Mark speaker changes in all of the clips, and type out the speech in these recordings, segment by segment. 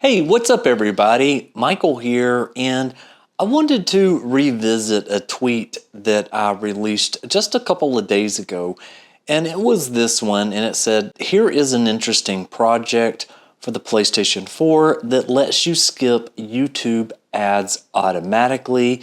Speaker 1: Hey, what's up everybody? Michael here, and I wanted to revisit a tweet that I released just a couple of days ago, and it was this one, and it said, here is an interesting project for the PlayStation 4 that lets you skip YouTube ads automatically,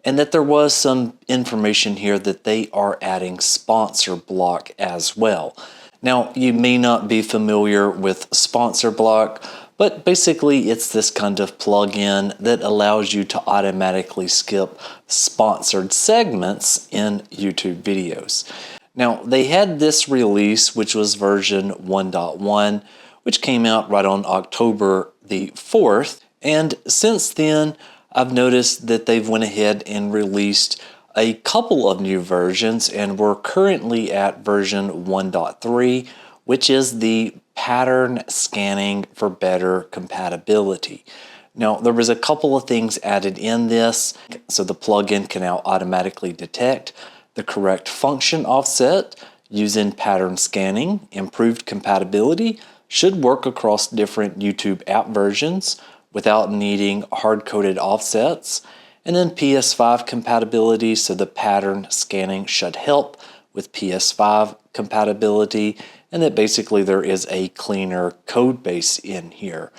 Speaker 1: and that there was some information here that they are adding sponsor block as well. Now, you may not be familiar with sponsor block, but basically it's this kind of plugin that allows you to automatically skip sponsored segments in YouTube videos. Now, they had this release, which was version 1.1, which came out right on October the 4th. And since then, I've noticed that they've went ahead and released a couple of new versions, and we're currently at version 1.3, which is the pattern scanning for better compatibility. Now, there was a couple of things added in this, so the plugin can now automatically detect the correct function offset using pattern scanning. Improved compatibility should work across different YouTube app versions without needing hard-coded offsets. And then PS5 compatibility, so the pattern scanning should help with PS5 compatibility, and that basically there is a cleaner code base in here.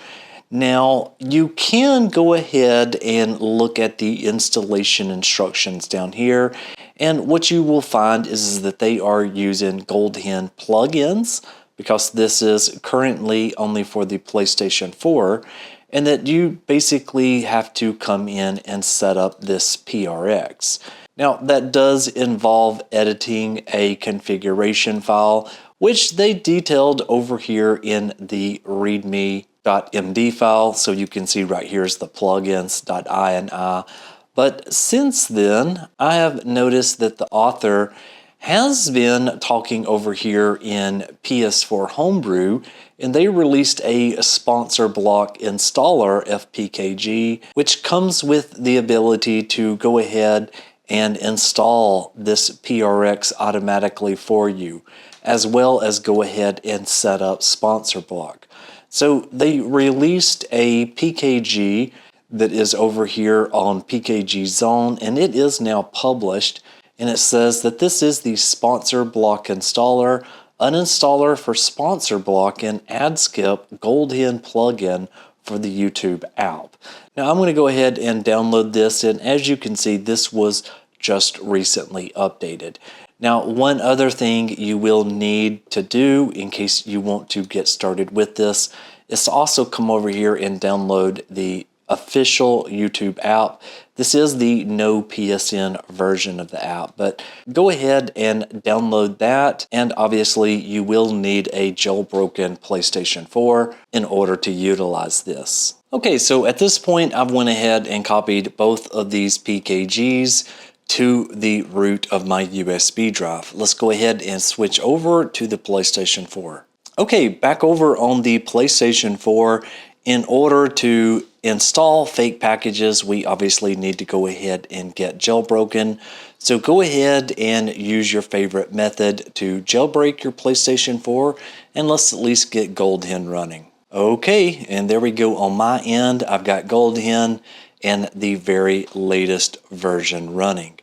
Speaker 1: Now, you can go ahead and look at the installation instructions down here, and what you will find is that they are using GoldHEN plugins, because this is currently only for the PlayStation 4, and that you basically have to come in and set up this PRX. Now, that does involve editing a configuration file, which they detailed over here in the readme.md file. So you can see right here is the plugins.ini. But since then, I have noticed that the author has been talking over here in PS4 Homebrew, and they released a sponsor block installer FPKG, which comes with the ability to go ahead and install this PRX automatically for you, as well as go ahead and set up sponsor block. So they released a PKG that is over here on PKG-Zone, and it is now published, and it says that this is the sponsor block installer, uninstaller for sponsor block and ad skip GoldHEN plugin for the YouTube app. Now I'm going to go ahead and download this, and as you can see, this was just recently updated. Now, one other thing you will need to do in case you want to get started with this is to also come over here and download the official YouTube app. This is the no PSN version of the app, but go ahead and download that, and obviously you will need a jailbroken PlayStation 4 in order to utilize this. Okay, so at this point I've went ahead and copied both of these PKGs to the root of my USB drive. Let's go ahead and switch over to the PlayStation 4. Okay, back over on the PlayStation 4, in order to install fake packages, we obviously need to go ahead and get jailbroken. So go ahead and use your favorite method to jailbreak your PlayStation 4, and let's at least get GoldHEN running. Okay, and there we go on my end. I've got GoldHEN and the very latest version running.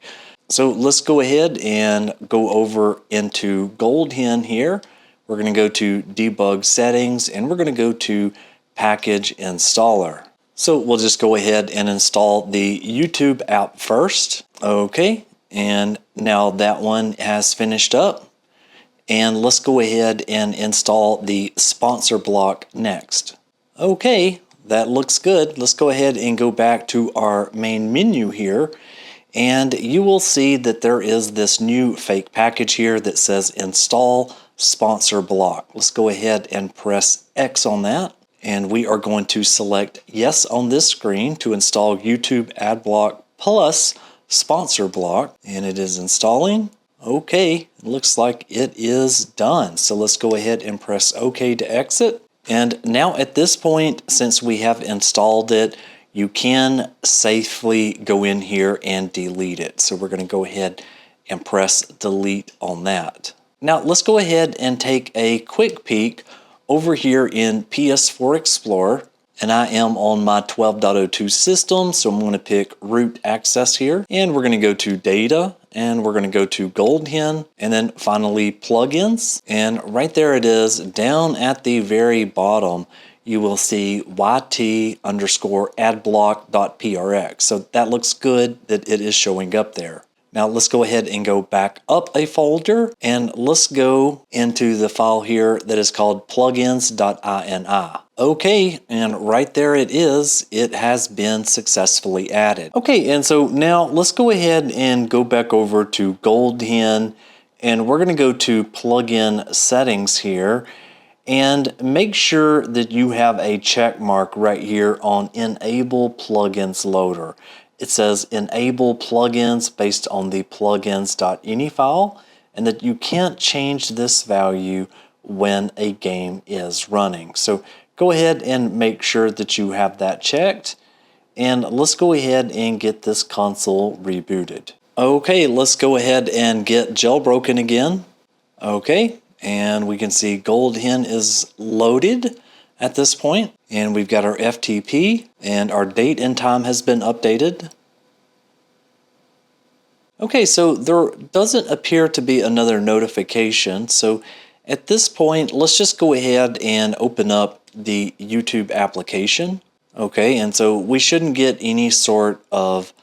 Speaker 1: So let's go ahead and go over into GoldHEN here. We're going to go to debug settings, and we're going to go to package installer. So we'll just go ahead and install the YouTube app first. Okay, and now that one has finished up. And let's go ahead and install the sponsor block next. Okay, that looks good. Let's go ahead and go back to our main menu here. And you will see that there is this new fake package here that says install sponsor block. Let's go ahead and press X on that. And we are going to select yes on this screen to install YouTube ad block plus sponsor block. And it is installing. Okay, it looks like it is done. So let's go ahead and press OK to exit. And now at this point, since we have installed it, you can safely go in here and delete it. So we're going to go ahead and press delete on that. Now let's go ahead and take a quick peek over here in PS4 Explorer and I am on my 12.02 system, so I'm going to pick root access here, and we're going to go to data, and we're going to go to GoldHEN, and then finally plugins, and right there it is. Down at the very bottom you will see yt_adblock.prx. So that looks good that it is showing up there. Now let's go ahead and go back up a folder, and let's go into the file here that is called plugins.ini. Okay, and right there it is. It has been successfully added. Okay, and so now let's go ahead and go back over to GoldHEN, and we're going to go to plugin settings here, and make sure that you have a check mark right here on enable plugins loader. It says enable plugins based on the plugins.ini file, and that you can't change this value when a game is running. So go ahead and make sure that you have that checked, and let's go ahead and get this console rebooted. Okay, let's go ahead and get jailbroken again. Okay, and we can see GoldHEN is loaded at this point, and we've got our FTP, and our date and time has been updated. Okay, so there doesn't appear to be another notification, so at this point let's just go ahead and open up the YouTube application. Okay, and so we shouldn't get any sort of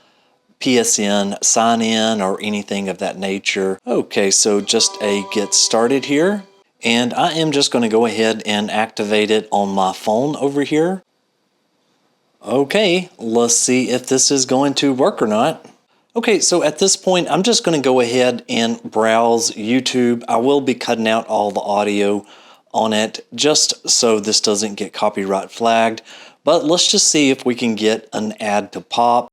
Speaker 1: PSN sign in or anything of that nature. Okay, so just a get started here, and I am just going to go ahead and activate it on my phone over here. Okay, let's see if this is going to work or not. Okay, so at this point I'm just going to go ahead and browse YouTube. I will be cutting out all the audio on it just so this doesn't get copyright flagged, but let's just see if we can get an ad to pop.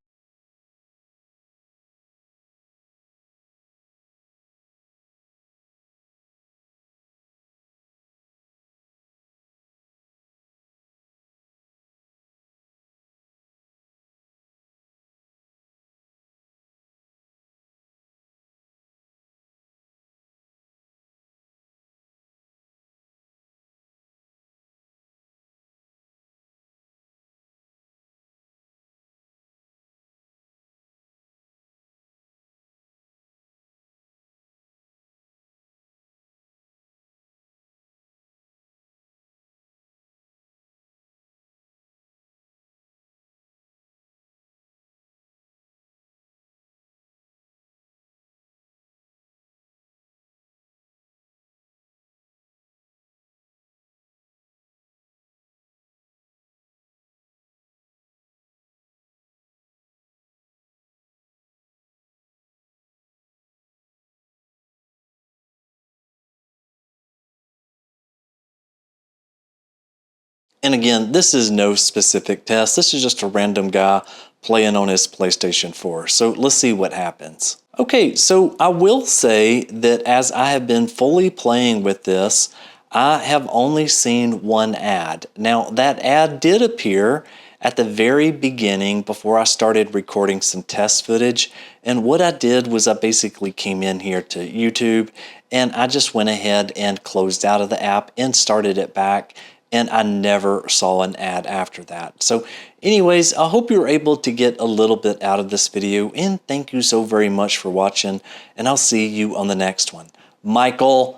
Speaker 1: And again, this is no specific test. This is just a random guy playing on his PlayStation 4. So let's see what happens. Okay, so I will say that as I have been fully playing with this, I have only seen one ad. Now, that ad did appear at the very beginning before I started recording some test footage. And what I did was I basically came in here to YouTube, and I just went ahead and closed out of the app and started it back, and I never saw an ad after that. So anyways, I hope you were able to get a little bit out of this video, and thank you so very much for watching, and I'll see you on the next one. Michael